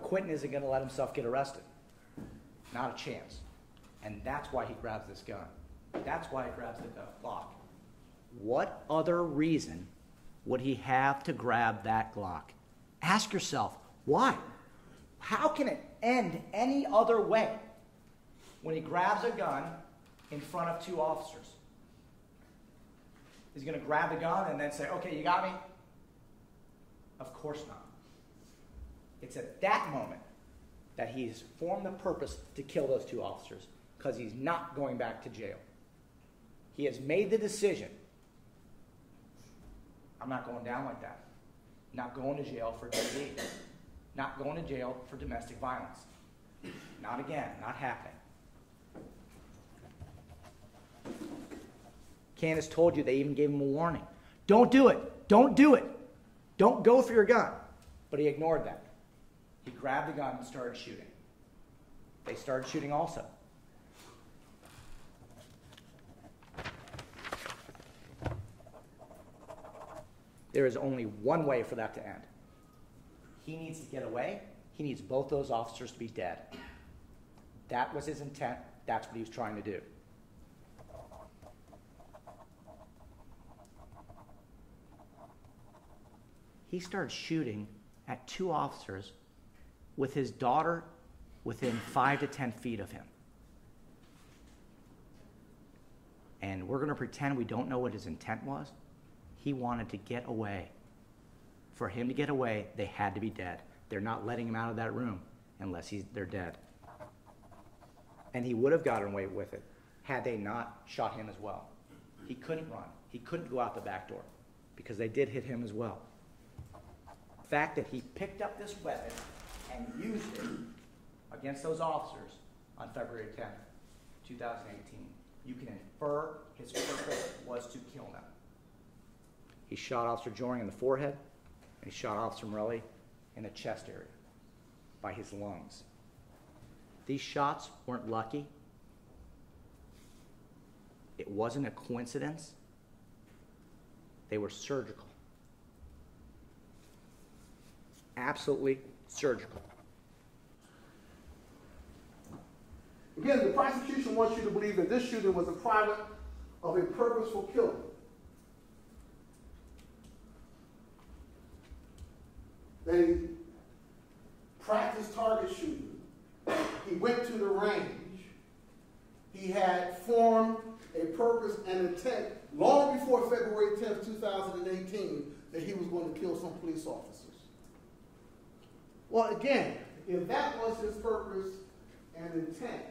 Quentin isn't going to let himself get arrested. Not a chance. And that's why he grabs this gun. That's why he grabs the Glock. What other reason would he have to grab that Glock? Ask yourself, why? How can it end any other way when he grabs a gun in front of two officers? He's going to grab the gun and then say, okay, you got me? Of course not. It's at that moment that he's formed the purpose to kill those two officers, because he's not going back to jail. He has made the decision. I'm not going down like that. Not going to jail for DV. Not going to jail for domestic violence. Not again. Not happening. Candace told you, they even gave him a warning. Don't do it. Don't do it. Don't go for your gun. But he ignored that. He grabbed the gun and started shooting. They started shooting also. There is only one way for that to end. He needs to get away. He needs both those officers to be dead. That was his intent. That's what he was trying to do. He started shooting at two officers with his daughter within 5 to 10 feet of him. And we're going to pretend we don't know what his intent was. He wanted to get away. For him to get away, they had to be dead. They're not letting him out of that room unless they're dead. And he would have gotten away with it had they not shot him as well. He couldn't run. He couldn't go out the back door because they did hit him as well. The fact that he picked up this weapon and used it against those officers on February 10th, 2018, you can infer his purpose was to kill them. He shot Officer Joering in the forehead, and he shot Officer Morelli in the chest area by his lungs. These shots weren't lucky. It wasn't a coincidence. They were surgical. Absolutely surgical. Again, the prosecution wants you to believe that this shooting was a product of a purposeful killing. They practiced target shooting. He went to the range. He had formed a purpose and intent long before February 10th, 2018, that he was going to kill some police officers. Well, again, if that was his purpose and intent,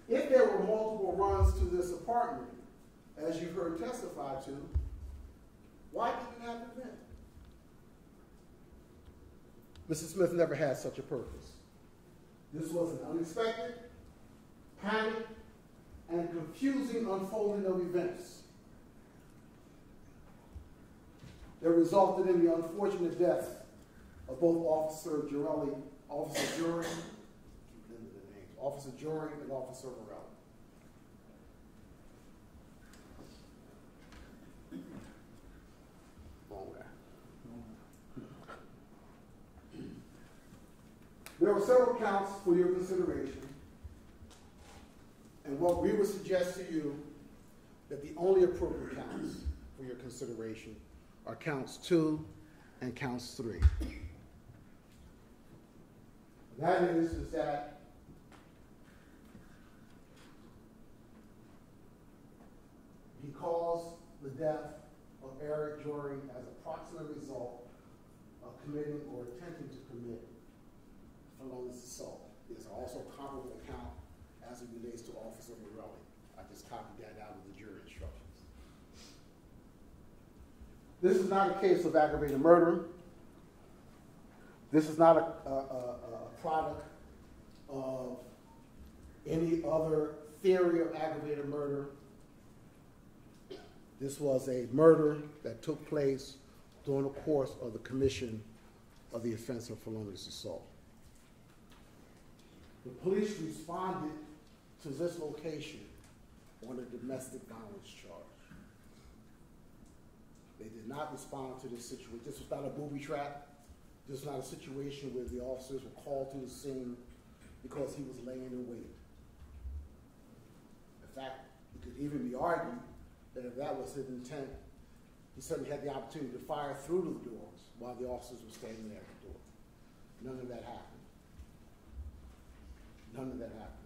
if there were multiple runs to this apartment, as you heard testified to, why did it happen then? Mr. Smith never had such a purpose. This was an unexpected, panic, and confusing unfolding of events that resulted in the unfortunate death of both Officer Joering, Officer Joering, Officer Joering and Officer Morelli. There are several counts for your consideration, and what we would suggest to you that the only appropriate counts for your consideration are counts 2 and counts 3. That is that he caused the death of Eric Joering as a proximate result of committing or attempting to commit felonious assault. There's also a comparable count as it relates to Officer Morelli. I just copied that out of the jury instructions. This is not a case of aggravated murder. This is not a product of any other theory of aggravated murder. This was a murder that took place during the course of the commission of the offense of felonious assault. The police responded to this location on a domestic violence charge. They did not respond to this situation. This was not a booby trap. This is not a situation where the officers were called to the scene because he was laying in wait. In fact, it could even be argued that if that was his intent, he certainly had the opportunity to fire through the doors while the officers were standing there at the door. None of that happened. None of that happened.